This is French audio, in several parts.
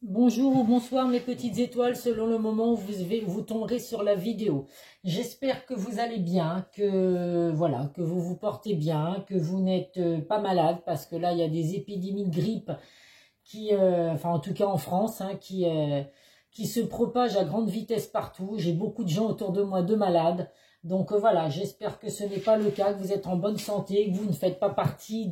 Bonjour ou bonsoir mes petites étoiles selon le moment où vous tomberez sur la vidéo. J'espère que vous allez bien, que voilà, que vous vous portez bien, que vous n'êtes pas malade parce que là il y a des épidémies de grippe qui, enfin en tout cas en France, hein, qui se propagent à grande vitesse partout. J'ai beaucoup de gens autour de moi de malades. Donc voilà, j'espère que ce n'est pas le cas, que vous êtes en bonne santé, que vous ne faites pas partie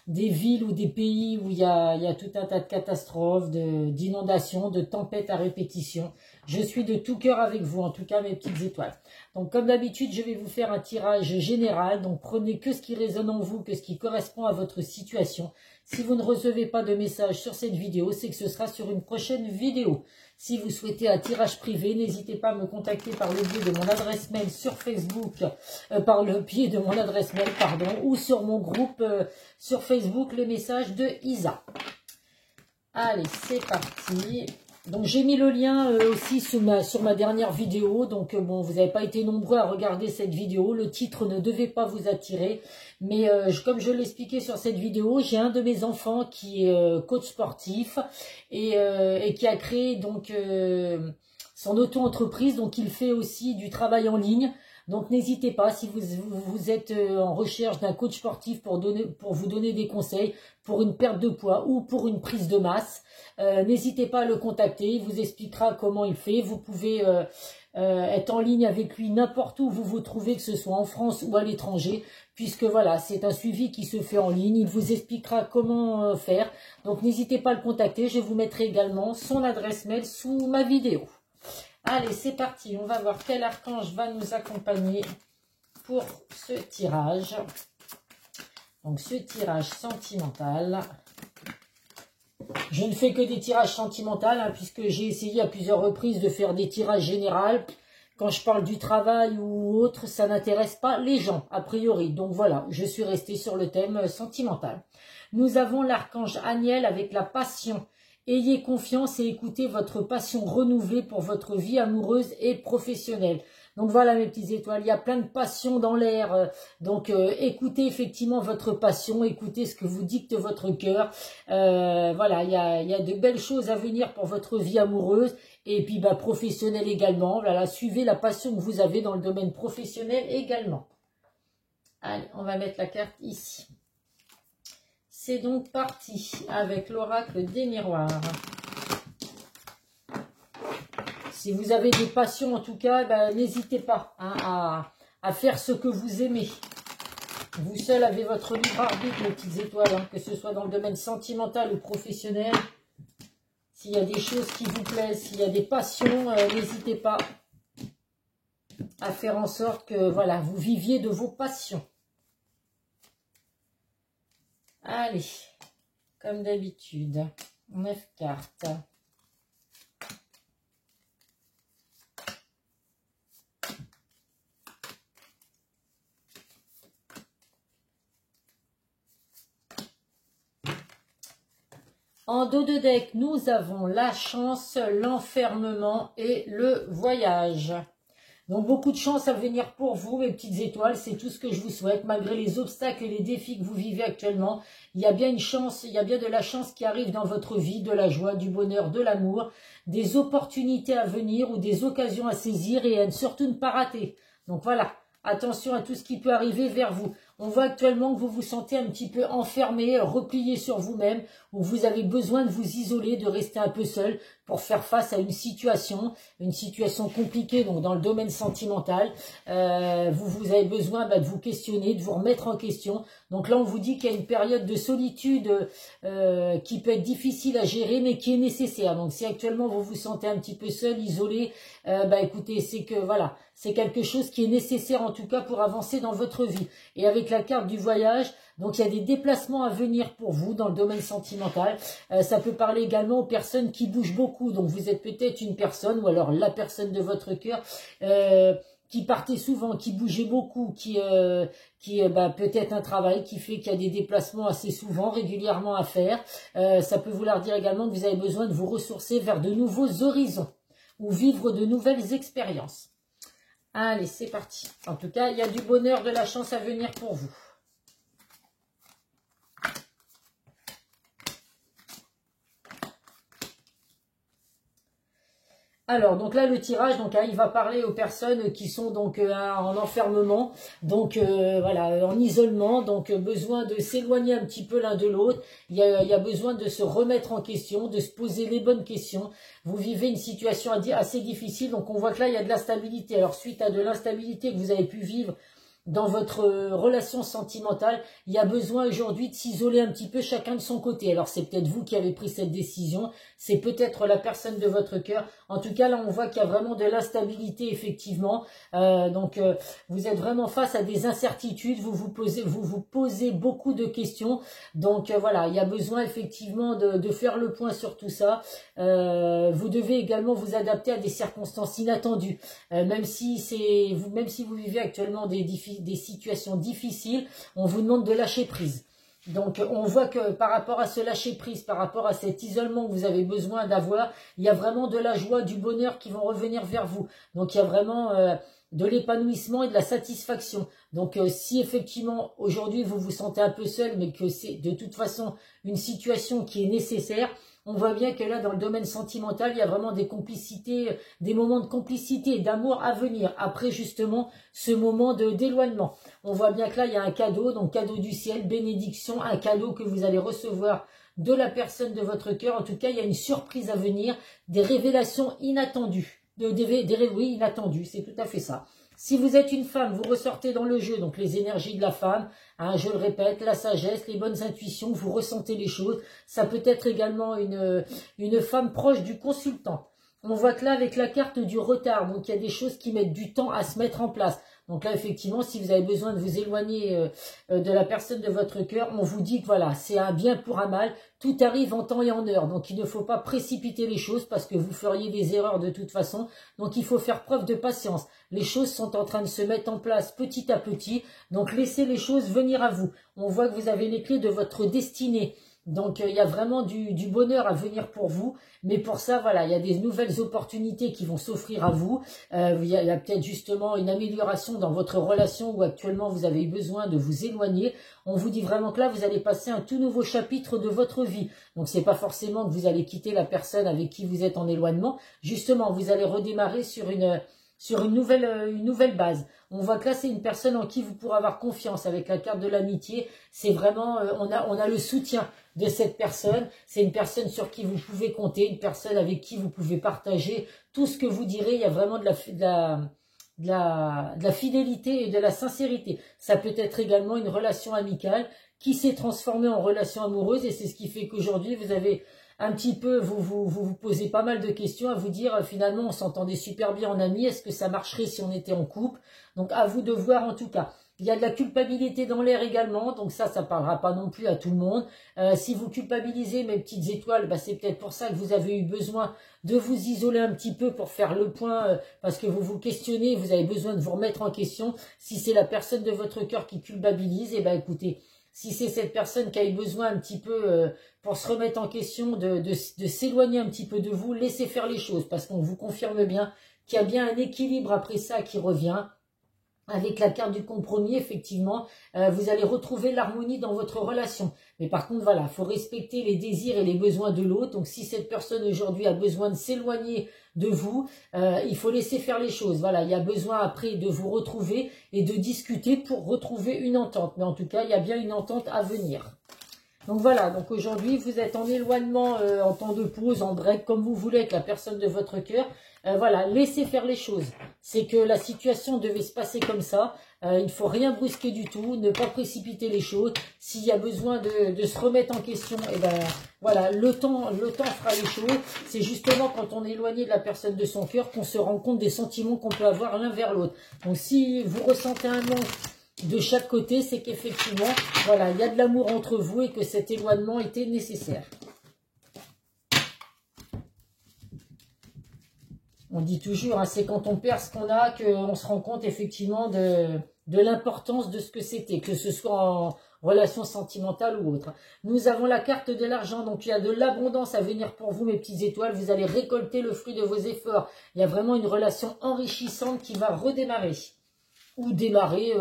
des villes ou des pays où il y a tout un tas de catastrophes, d'inondations, de tempêtes à répétition. Je suis de tout cœur avec vous, en tout cas mes petites étoiles. Donc comme d'habitude, je vais vous faire un tirage général. Donc prenez que ce qui résonne en vous, que ce qui correspond à votre situation. Si vous ne recevez pas de message sur cette vidéo, c'est que ce sera sur une prochaine vidéo. Si vous souhaitez un tirage privé, n'hésitez pas à me contacter par le biais de mon adresse mail sur Facebook, par le biais de mon adresse mail, pardon, ou sur mon groupe sur Facebook, le message de Isa. Allez, c'est parti. Donc j'ai mis le lien aussi sur ma dernière vidéo. Donc bon, vous n'avez pas été nombreux à regarder cette vidéo. Le titre ne devait pas vous attirer. Mais comme je l'expliquais sur cette vidéo, j'ai un de mes enfants qui est coach sportif et qui a créé donc son auto-entreprise. Donc il fait aussi du travail en ligne. Donc n'hésitez pas, si vous êtes en recherche d'un coach sportif pour vous donner des conseils pour une perte de poids ou pour une prise de masse, n'hésitez pas à le contacter, il vous expliquera comment il fait. Vous pouvez être en ligne avec lui n'importe où vous vous trouvez, que ce soit en France ou à l'étranger, puisque voilà, c'est un suivi qui se fait en ligne. Il vous expliquera comment faire. Donc n'hésitez pas à le contacter, je vous mettrai également son adresse mail sous ma vidéo. Allez, c'est parti. On va voir quel archange va nous accompagner pour ce tirage. Donc, ce tirage sentimental. Je ne fais que des tirages sentimentaux, hein, puisque j'ai essayé à plusieurs reprises de faire des tirages généraux. Quand je parle du travail ou autre, ça n'intéresse pas les gens, a priori. Donc voilà, je suis restée sur le thème sentimental. Nous avons l'archange Aniel avec la passion. Ayez confiance et écoutez votre passion renouvelée pour votre vie amoureuse et professionnelle. Donc voilà mes petites étoiles, il y a plein de passion dans l'air. Donc écoutez effectivement votre passion, écoutez ce que vous dicte votre cœur. Voilà, il y a de belles choses à venir pour votre vie amoureuse et puis professionnelle également. Voilà, suivez la passion que vous avez dans le domaine professionnel également. Allez, on va mettre la carte ici. C'est donc parti avec l'oracle des miroirs. Si vous avez des passions, en tout cas, n'hésitez pas hein, à faire ce que vous aimez. Vous seul avez votre libre arbitre, mes petites étoiles, hein, que ce soit dans le domaine sentimental ou professionnel. S'il y a des choses qui vous plaisent, s'il y a des passions, n'hésitez pas à faire en sorte que voilà, vous viviez de vos passions. Allez, comme d'habitude, 9 cartes. En dos de deck, nous avons la chance, l'enfermement et le voyage. Donc beaucoup de chance à venir pour vous, mes petites étoiles, c'est tout ce que je vous souhaite. Malgré les obstacles et les défis que vous vivez actuellement, il y a bien une chance, il y a bien de la chance qui arrive dans votre vie, de la joie, du bonheur, de l'amour, des opportunités à venir ou des occasions à saisir et à surtout ne pas rater. Donc voilà, attention à tout ce qui peut arriver vers vous. On voit actuellement que vous vous sentez un petit peu enfermé, replié sur vous-même, où vous avez besoin de vous isoler, de rester un peu seul pour faire face à une situation compliquée donc dans le domaine sentimental. Vous avez besoin de vous questionner, de vous remettre en question. Donc là, on vous dit qu'il y a une période de solitude qui peut être difficile à gérer, mais qui est nécessaire. Donc si actuellement vous vous sentez un petit peu seul, isolé, écoutez, c'est que voilà, c'est quelque chose qui est nécessaire en tout cas pour avancer dans votre vie. Et avec la carte du voyage, donc il y a des déplacements à venir pour vous dans le domaine sentimental. Ça peut parler également aux personnes qui bougent beaucoup. Donc vous êtes peut-être une personne ou alors la personne de votre cœur qui partait souvent, qui bougeait beaucoup, qui peut-être un travail qui fait qu'il y a des déplacements assez souvent, régulièrement à faire. Ça peut vouloir dire également que vous avez besoin de vous ressourcer vers de nouveaux horizons ou vivre de nouvelles expériences. Allez, c'est parti. En tout cas, il y a du bonheur, de la chance à venir pour vous. Alors, donc là, le tirage, donc il va parler aux personnes qui sont donc en enfermement, donc voilà, en isolement, donc besoin de s'éloigner un petit peu l'un de l'autre. Il y a besoin de se remettre en question, de se poser les bonnes questions. Vous vivez une situation assez difficile, donc on voit que là, il y a de l'instabilité. Alors, suite à de l'instabilité que vous avez pu vivre dans votre relation sentimentale, il y a besoin aujourd'hui de s'isoler un petit peu chacun de son côté. Alors c'est peut-être vous qui avez pris cette décision, c'est peut-être la personne de votre cœur. En tout cas, là on voit qu'il y a vraiment de l'instabilité effectivement. Vous êtes vraiment face à des incertitudes, vous vous posez beaucoup de questions. Donc voilà, il y a besoin effectivement de faire le point sur tout ça. Vous devez également vous adapter à des circonstances inattendues. Même si vous vivez actuellement des situations difficiles, on vous demande de lâcher prise. Donc on voit que par rapport à ce lâcher prise, par rapport à cet isolement que vous avez besoin d'avoir, il y a vraiment de la joie, du bonheur qui vont revenir vers vous. Donc il y a vraiment de l'épanouissement et de la satisfaction. Donc si effectivement aujourd'hui vous vous sentez un peu seul, mais que c'est de toute façon une situation qui est nécessaire, on voit bien que là, dans le domaine sentimental, il y a vraiment des complicités, des moments de complicité et d'amour à venir, après justement ce moment d'éloignement. On voit bien que là, il y a un cadeau, donc cadeau du ciel, bénédiction, un cadeau que vous allez recevoir de la personne de votre cœur. En tout cas, il y a une surprise à venir, des révélations inattendues. Oui, inattendues, c'est tout à fait ça. Si vous êtes une femme, vous ressortez dans le jeu, donc les énergies de la femme, hein, je le répète, la sagesse, les bonnes intuitions, vous ressentez les choses. Ça peut être également une femme proche du consultant. On voit que là, avec la carte du retard, donc il y a des choses qui mettent du temps à se mettre en place. Donc là, effectivement, si vous avez besoin de vous éloigner de la personne de votre cœur, on vous dit que voilà, c'est un bien pour un mal. Tout arrive en temps et en heure. Donc il ne faut pas précipiter les choses parce que vous feriez des erreurs de toute façon. Donc il faut faire preuve de patience. Les choses sont en train de se mettre en place petit à petit. Donc laissez les choses venir à vous. On voit que vous avez les clés de votre destinée. Donc il y a vraiment du bonheur à venir pour vous, mais pour ça voilà, il y a des nouvelles opportunités qui vont s'offrir à vous. Il y a peut-être justement une amélioration dans votre relation où actuellement vous avez besoin de vous éloigner. On vous dit vraiment que là vous allez passer un tout nouveau chapitre de votre vie. Donc c'est pas forcément que vous allez quitter la personne avec qui vous êtes en éloignement. Justement, vous allez redémarrer sur une nouvelle base. On voit que là, c'est une personne en qui vous pourrez avoir confiance avec la carte de l'amitié. C'est vraiment, on a le soutien de cette personne. C'est une personne sur qui vous pouvez compter, une personne avec qui vous pouvez partager tout ce que vous direz. Il y a vraiment de la fidélité et de la sincérité. Ça peut être également une relation amicale qui s'est transformée en relation amoureuse et c'est ce qui fait qu'aujourd'hui, vous avez un petit peu, vous posez pas mal de questions à vous dire, finalement, on s'entendait super bien en amis, est-ce que ça marcherait si on était en couple? Donc, à vous de voir en tout cas. Il y a de la culpabilité dans l'air également, donc ça parlera pas non plus à tout le monde. Si vous culpabilisez, mes petites étoiles, bah, c'est peut-être pour ça que vous avez eu besoin de vous isoler un petit peu pour faire le point, parce que vous vous questionnez, vous avez besoin de vous remettre en question. Si c'est la personne de votre cœur qui culpabilise, eh ben écoutez, si c'est cette personne qui a eu besoin un petit peu pour se remettre en question, de s'éloigner un petit peu de vous, laissez faire les choses, parce qu'on vous confirme bien qu'il y a bien un équilibre après ça qui revient. Avec la carte du compromis, effectivement, vous allez retrouver l'harmonie dans votre relation. Mais par contre, voilà, il faut respecter les désirs et les besoins de l'autre. Donc, si cette personne aujourd'hui a besoin de s'éloigner de vous, il faut laisser faire les choses. Voilà, il y a besoin après de vous retrouver et de discuter pour retrouver une entente. Mais en tout cas, il y a bien une entente à venir. Donc voilà, donc aujourd'hui, vous êtes en éloignement, en temps de pause, en break, comme vous voulez, avec la personne de votre cœur. Voilà, laissez faire les choses. C'est que la situation devait se passer comme ça. Il ne faut rien brusquer du tout, ne pas précipiter les choses. S'il y a besoin de se remettre en question, et ben voilà, le temps fera les choses. C'est justement quand on est éloigné de la personne de son cœur qu'on se rend compte des sentiments qu'on peut avoir l'un vers l'autre. Donc si vous ressentez un manque de chaque côté, c'est qu'effectivement, voilà, il y a de l'amour entre vous et que cet éloignement était nécessaire. On dit toujours, hein, c'est quand on perd ce qu'on a qu'on se rend compte effectivement de l'importance de ce que c'était, que ce soit en relation sentimentale ou autre. Nous avons la carte de l'argent, donc il y a de l'abondance à venir pour vous, mes petites étoiles. Vous allez récolter le fruit de vos efforts. Il y a vraiment une relation enrichissante qui va redémarrer ou démarrer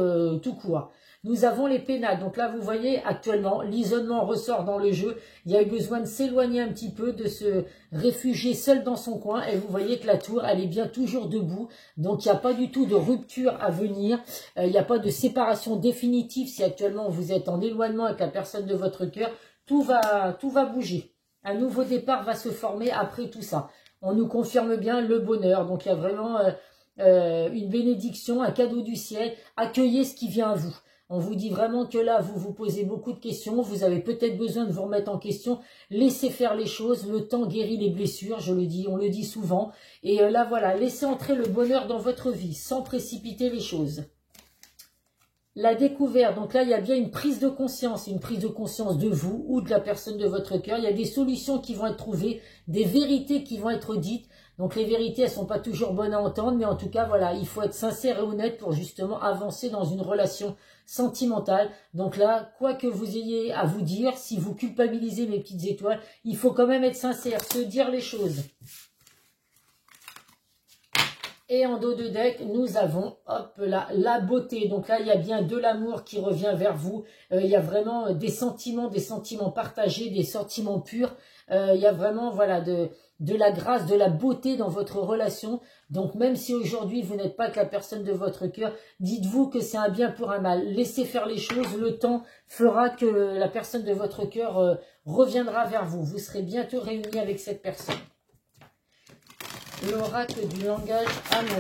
tout court. Nous avons les pénales. Donc là, vous voyez, actuellement, l'isolement ressort dans le jeu. Il y a eu besoin de s'éloigner un petit peu, de se réfugier seul dans son coin. Et vous voyez que la tour, elle est bien toujours debout. Donc, il n'y a pas du tout de rupture à venir. Il n'y a pas de séparation définitive. Si actuellement, vous êtes en éloignement avec la personne de votre cœur, tout va bouger. Un nouveau départ va se former après tout ça. On nous confirme bien le bonheur. Donc, il y a vraiment une bénédiction, un cadeau du ciel. Accueillez ce qui vient à vous. On vous dit vraiment que là, vous vous posez beaucoup de questions. Vous avez peut-être besoin de vous remettre en question. Laissez faire les choses. Le temps guérit les blessures, je le dis, on le dit souvent. Et là, voilà, laissez entrer le bonheur dans votre vie sans précipiter les choses. La découverte, donc là, il y a bien une prise de conscience de vous ou de la personne de votre cœur. Il y a des solutions qui vont être trouvées, des vérités qui vont être dites. Donc les vérités, elles sont pas toujours bonnes à entendre, mais en tout cas, voilà, il faut être sincère et honnête pour justement avancer dans une relation sentimentale. Donc là, quoi que vous ayez à vous dire, si vous culpabilisez mes petites étoiles, il faut quand même être sincère, se dire les choses. Et en dos de deck, nous avons, hop là, la beauté. Donc là, il y a bien de l'amour qui revient vers vous. Il y a vraiment des sentiments partagés, des sentiments purs. Il y a vraiment, voilà, de la grâce, de la beauté dans votre relation. Donc même si aujourd'hui, vous n'êtes pas avec la personne de votre cœur, dites-vous que c'est un bien pour un mal. Laissez faire les choses. Le temps fera que la personne de votre cœur reviendra vers vous. Vous serez bientôt réunis avec cette personne. L'oracle du langage amoureux.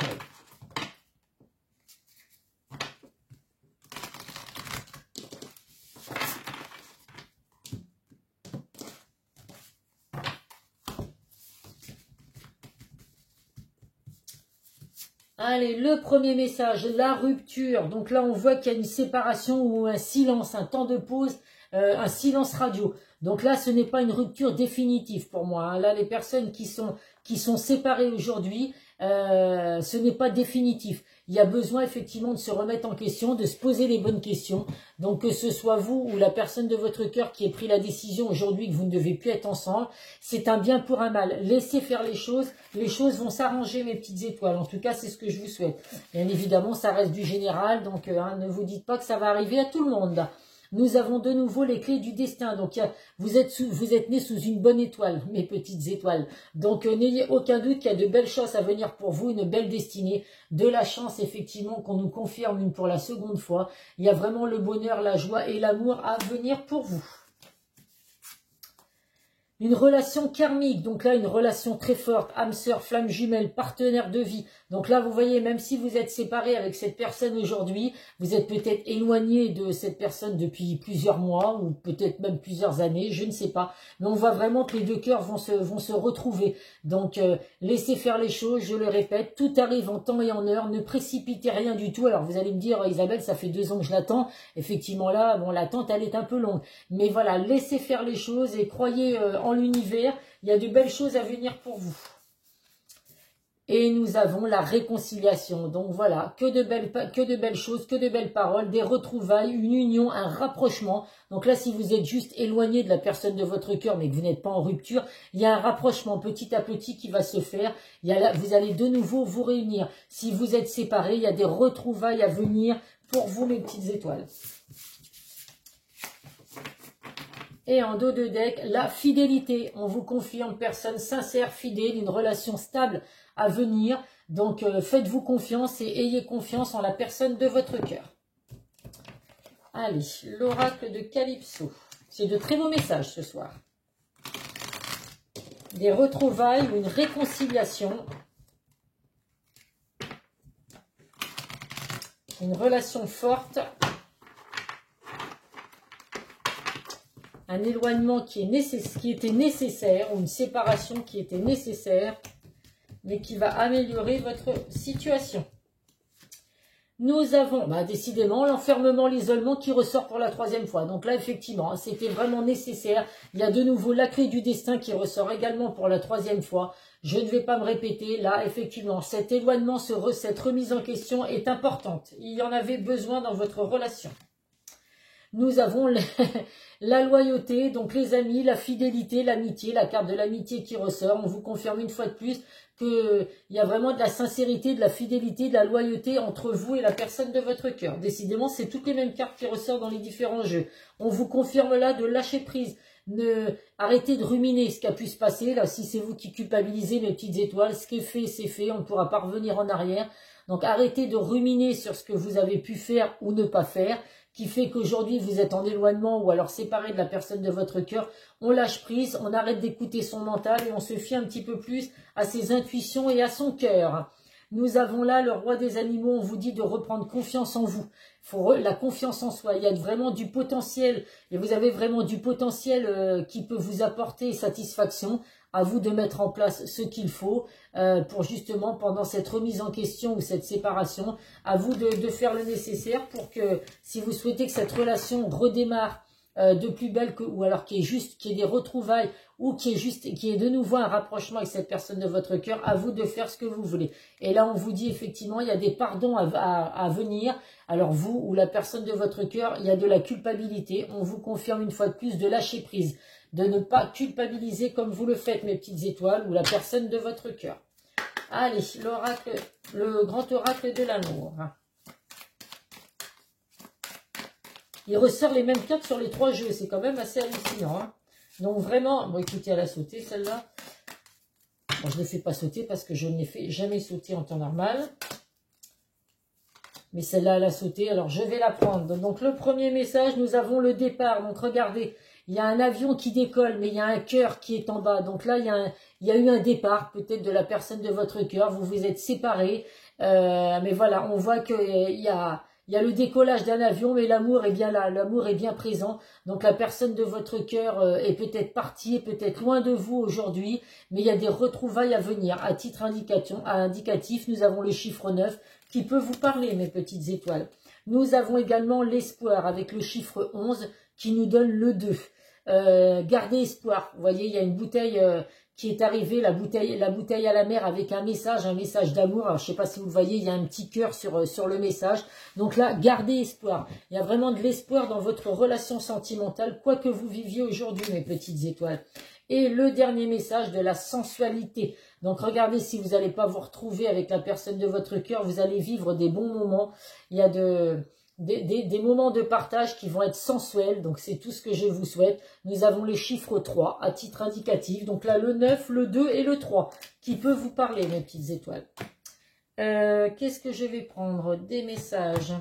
Allez, le premier message, la rupture. Donc là, on voit qu'il y a une séparation ou un silence, un temps de pause, un silence radio. Donc là, ce n'est pas une rupture définitive pour moi. Hein. Là, les personnes qui sont séparées aujourd'hui, ce n'est pas définitif. Il y a besoin effectivement de se remettre en question, de se poser les bonnes questions. Donc que ce soit vous ou la personne de votre cœur qui ait pris la décision aujourd'hui que vous ne devez plus être ensemble, c'est un bien pour un mal. Laissez faire les choses vont s'arranger mes petites étoiles. En tout cas, c'est ce que je vous souhaite. Bien évidemment, ça reste du général, donc ne vous dites pas que ça va arriver à tout le monde. Nous avons de nouveau les clés du destin. Donc, vous êtes nés sous une bonne étoile, mes petites étoiles. Donc, n'ayez aucun doute qu'il y a de belles choses à venir pour vous, une belle destinée, de la chance, effectivement, qu'on nous confirme une pour la seconde fois. Il y a vraiment le bonheur, la joie et l'amour à venir pour vous. Une relation karmique, donc là, une relation très forte, âme sœur, flamme jumelle, partenaire de vie. Donc là, vous voyez, même si vous êtes séparé avec cette personne aujourd'hui, vous êtes peut-être éloigné de cette personne depuis plusieurs mois ou peut-être même plusieurs années, je ne sais pas. Mais on voit vraiment que les deux cœurs vont se retrouver. Donc, laissez faire les choses, je le répète, tout arrive en temps et en heure, ne précipitez rien du tout. Alors, vous allez me dire, Isabelle, ça fait 2 ans que je l'attends. Effectivement, là, bon, l'attente, elle est un peu longue. Mais voilà, laissez faire les choses et croyez en l'univers, il y a de belles choses à venir pour vous. Et nous avons la réconciliation. Donc voilà, que de belles choses, que de belles paroles, des retrouvailles, une union, un rapprochement. Donc là, si vous êtes juste éloigné de la personne de votre cœur, mais que vous n'êtes pas en rupture, il y a un rapprochement petit à petit qui va se faire. Vous allez de nouveau vous réunir. Si vous êtes séparés, il y a des retrouvailles à venir pour vous, mes petites étoiles. Et en dos de deck, la fidélité. On vous confirme, personne sincère, fidèle, une relation stable à venir. Donc, faites-vous confiance et ayez confiance en la personne de votre cœur. Allez, l'oracle de Calypso. C'est de très beaux messages ce soir. Des retrouvailles ou une réconciliation. Une relation forte. Un éloignement qui était nécessaire, ou une séparation qui était nécessaire, mais qui va améliorer votre situation. Nous avons, décidément, l'enfermement, l'isolement qui ressort pour la 3e fois. Donc là, effectivement, c'était vraiment nécessaire. Il y a de nouveau la clé du destin qui ressort également pour la 3e fois. Je ne vais pas me répéter. Là, effectivement, cet éloignement, cette remise en question est importante. Il y en avait besoin dans votre relation. Nous avons la loyauté, donc les amis, la fidélité, l'amitié, la carte de l'amitié qui ressort. On vous confirme une fois de plus qu'il y a vraiment de la sincérité, de la fidélité, de la loyauté entre vous et la personne de votre cœur. Décidément, c'est toutes les mêmes cartes qui ressortent dans les différents jeux. On vous confirme là de lâcher prise. Arrêtez de ruminer ce qui a pu se passer. Là, si c'est vous qui culpabilisez, mes petites étoiles, ce qui est fait, c'est fait. On ne pourra pas revenir en arrière. Donc, arrêtez de ruminer sur ce que vous avez pu faire ou ne pas faire, qui fait qu'aujourd'hui, vous êtes en éloignement ou alors séparé de la personne de votre cœur. On lâche prise, on arrête d'écouter son mental et on se fie un petit peu plus à ses intuitions et à son cœur. Nous avons là le roi des animaux, on vous dit de reprendre confiance en vous. La confiance en soi, il y a vraiment du potentiel et vous avez vraiment du potentiel qui peut vous apporter satisfaction. À vous de mettre en place ce qu'il faut pour justement pendant cette remise en question ou cette séparation, à vous de faire le nécessaire pour que si vous souhaitez que cette relation redémarre de plus belle ou alors qu'il y ait des retrouvailles ou qu'il y ait de nouveau un rapprochement avec cette personne de votre cœur, à vous de faire ce que vous voulez. Et là, on vous dit effectivement, il y a des pardons à venir. Alors vous ou la personne de votre cœur, il y a de la culpabilité. On vous confirme une fois de plus de lâcher prise, de ne pas culpabiliser comme vous le faites, mes petites étoiles, ou la personne de votre cœur. Allez, l'oracle, le grand oracle de l'amour. Il ressort les mêmes cartes sur les 3 jeux. C'est quand même assez hallucinant. Hein. Donc vraiment, bon écoutez, elle a sauté celle-là. Bon, je ne l'ai fait pas sauter parce que je ne l'ai fait jamais sauter en temps normal. Mais celle-là, elle a sauté. Alors, je vais la prendre. Donc, le premier message, nous avons le départ. Donc, regardez, il y a un avion qui décolle, mais il y a un cœur qui est en bas. Donc là, il y a eu un départ, peut-être de la personne de votre cœur. Vous vous êtes séparés. Mais voilà, on voit qu'il y a le décollage d'un avion, mais l'amour est bien là. L'amour est bien présent. Donc, la personne de votre cœur est peut-être partie, peut-être loin de vous aujourd'hui. Mais il y a des retrouvailles à venir. À titre indicatif, nous avons le chiffre 9. Qui peut vous parler, mes petites étoiles. Nous avons également l'espoir avec le chiffre 11 qui nous donne le 2. Gardez espoir. Vous voyez, il y a une bouteille qui est arrivée, la bouteille à la mer avec un message d'amour. Alors, je ne sais pas si vous le voyez, il y a un petit cœur sur le message. Donc là, gardez espoir. Il y a vraiment de l'espoir dans votre relation sentimentale, quoi que vous viviez aujourd'hui, mes petites étoiles. Et le dernier message de la sensualité. Donc, regardez si vous n'allez pas vous retrouver avec la personne de votre cœur, vous allez vivre des bons moments. Il y a des moments de partage qui vont être sensuels. Donc, c'est tout ce que je vous souhaite. Nous avons les chiffres 3 à titre indicatif. Donc là, le 9, le 2 et le 3 qui peut vous parler, mes petites étoiles. Qu'est-ce que je vais prendre? Des messages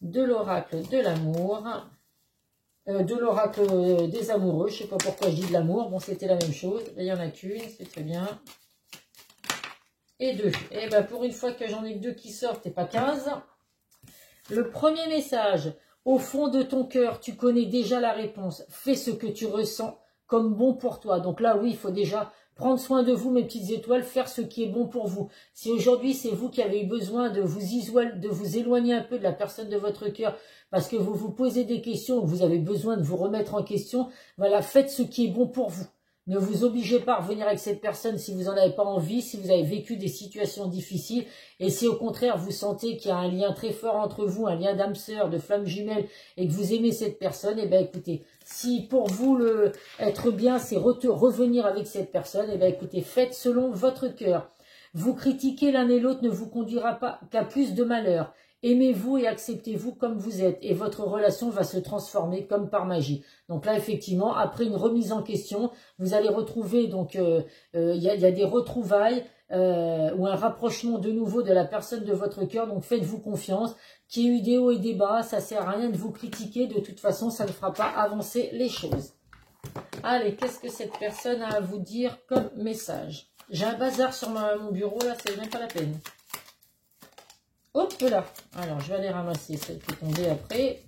de l'oracle de l'amour. De l'oracle des amoureux, je ne sais pas pourquoi je dis de l'amour, bon c'était la même chose, il n'y en a qu'une, c'est très bien. Et 2, et bien pour une fois que j'en ai que 2 qui sortent et pas 15. Le premier message, au fond de ton cœur, tu connais déjà la réponse, fais ce que tu ressens comme bon pour toi. Donc là oui, il faut déjà prendre soin de vous, mes petites étoiles, faire ce qui est bon pour vous. Si aujourd'hui c'est vous qui avez eu besoin de vous éloigner un peu de la personne de votre cœur, parce que vous vous posez des questions, vous avez besoin de vous remettre en question, voilà, faites ce qui est bon pour vous. Ne vous obligez pas à revenir avec cette personne si vous n'en avez pas envie, si vous avez vécu des situations difficiles. Et si au contraire vous sentez qu'il y a un lien très fort entre vous, un lien d'âme sœur, de flamme jumelle, et que vous aimez cette personne, eh bien écoutez, si pour vous être bien, c'est revenir avec cette personne, eh bien écoutez, faites selon votre cœur. Vous critiquer l'un et l'autre ne vous conduira pas qu'à plus de malheur. Aimez-vous et acceptez-vous comme vous êtes et votre relation va se transformer comme par magie. Donc là, effectivement, après une remise en question, vous allez retrouver, donc il y a des retrouvailles ou un rapprochement de nouveau de la personne de votre cœur. Donc faites-vous confiance. Qu'il y ait eu des hauts et des bas, ça sert à rien de vous critiquer. De toute façon, ça ne fera pas avancer les choses. Allez, qu'est-ce que cette personne a à vous dire comme message? J'ai un bazar sur mon bureau, là, c'est même pas la peine. Hop là. Alors, je vais aller ramasser celle qui est tombée après.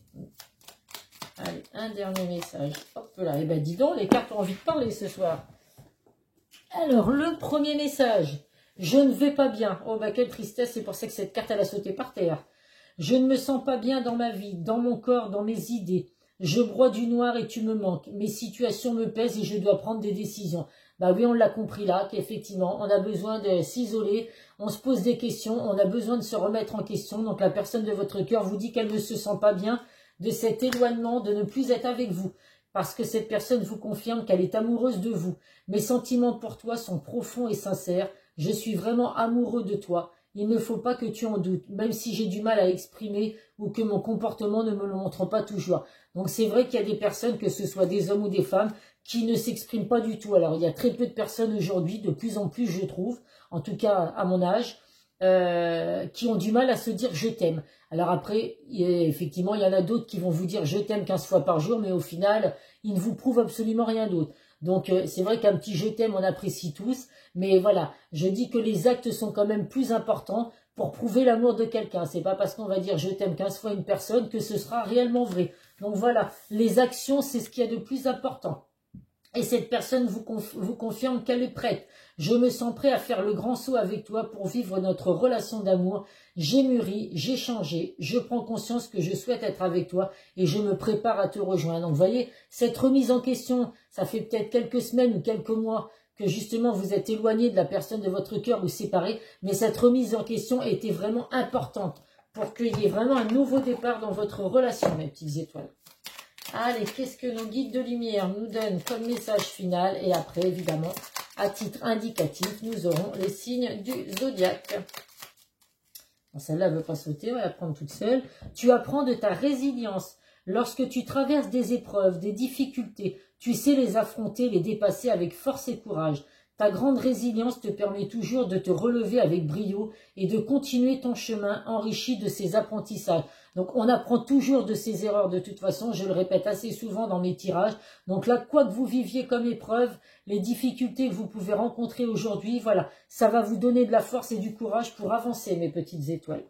Allez, un dernier message. Hop là. Eh ben, dis donc, les cartes ont envie de parler ce soir. Alors, le premier message. Je ne vais pas bien. Oh, bah, quelle tristesse. C'est pour ça que cette carte, elle a sauté par terre. Je ne me sens pas bien dans ma vie, dans mon corps, dans mes idées. Je broie du noir et tu me manques. Mes situations me pèsent et je dois prendre des décisions. Bah oui, on l'a compris là, qu'effectivement, on a besoin de s'isoler, on se pose des questions, on a besoin de se remettre en question. Donc la personne de votre cœur vous dit qu'elle ne se sent pas bien de cet éloignement, de ne plus être avec vous. Parce que cette personne vous confirme qu'elle est amoureuse de vous. Mes sentiments pour toi sont profonds et sincères. Je suis vraiment amoureux de toi. Il ne faut pas que tu en doutes, même si j'ai du mal à exprimer ou que mon comportement ne me le montre pas toujours. Donc c'est vrai qu'il y a des personnes, que ce soit des hommes ou des femmes, qui ne s'expriment pas du tout. Alors il y a très peu de personnes aujourd'hui, de plus en plus je trouve, en tout cas à mon âge, qui ont du mal à se dire je t'aime. Alors après, effectivement, il y en a d'autres qui vont vous dire je t'aime 15 fois par jour, mais au final, ils ne vous prouvent absolument rien d'autre. Donc c'est vrai qu'un petit je t'aime, on apprécie tous, mais voilà, je dis que les actes sont quand même plus importants pour prouver l'amour de quelqu'un. C'est pas parce qu'on va dire je t'aime 15 fois une personne que ce sera réellement vrai. Donc voilà, les actions, c'est ce qu'il y a de plus important. Et cette personne vous confirme qu'elle est prête. Je me sens prêt à faire le grand saut avec toi pour vivre notre relation d'amour. J'ai mûri, j'ai changé, je prends conscience que je souhaite être avec toi et je me prépare à te rejoindre. Donc vous voyez, cette remise en question, ça fait peut-être quelques semaines ou quelques mois que justement vous êtes éloigné de la personne de votre cœur ou séparé, mais cette remise en question était vraiment importante pour qu'il y ait vraiment un nouveau départ dans votre relation, mes petites étoiles. Allez, qu'est-ce que nos guides de lumière nous donnent comme message final? Et après, évidemment, à titre indicatif, nous aurons les signes du zodiaque. Celle-là ne veut pas sauter, on va la prendre toute seule. Tu apprends de ta résilience. Lorsque tu traverses des épreuves, des difficultés, tu sais les affronter, les dépasser avec force et courage. Ta grande résilience te permet toujours de te relever avec brio et de continuer ton chemin enrichi de ces apprentissages. Donc on apprend toujours de ses erreurs de toute façon, je le répète assez souvent dans mes tirages. Donc là, quoi que vous viviez comme épreuve, les difficultés que vous pouvez rencontrer aujourd'hui, voilà, ça va vous donner de la force et du courage pour avancer, mes petites étoiles.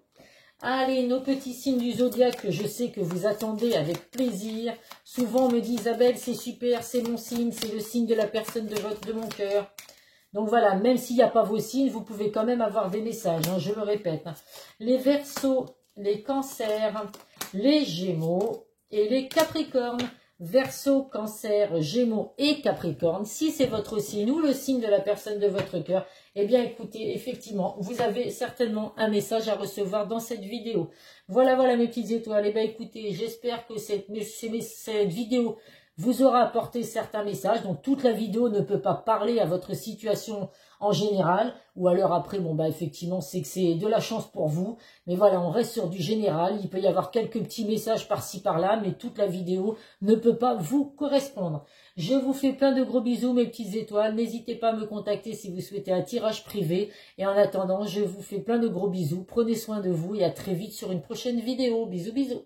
Allez, nos petits signes du zodiaque que je sais que vous attendez avec plaisir. Souvent on me dit Isabelle, c'est super, c'est mon signe, c'est le signe de la personne de mon cœur. Donc voilà, même s'il n'y a pas vos signes, vous pouvez quand même avoir des messages, hein, je le répète. Les Verseaux, les Cancers, les Gémeaux et les Capricornes. Verseau, Cancer, Gémeaux et Capricorne. Si c'est votre signe ou le signe de la personne de votre cœur, eh bien écoutez, effectivement, vous avez certainement un message à recevoir dans cette vidéo. Voilà, voilà mes petites étoiles. Eh bien écoutez, j'espère que cette vidéo vous aura apporté certains messages. Donc toute la vidéo ne peut pas parler à votre situation en général, ou alors après, bon bah effectivement, c'est que c'est de la chance pour vous, mais voilà, on reste sur du général, il peut y avoir quelques petits messages par-ci par-là, mais toute la vidéo ne peut pas vous correspondre. Je vous fais plein de gros bisous, mes petites étoiles, n'hésitez pas à me contacter si vous souhaitez un tirage privé, et en attendant, je vous fais plein de gros bisous, prenez soin de vous, et à très vite sur une prochaine vidéo, bisous bisous.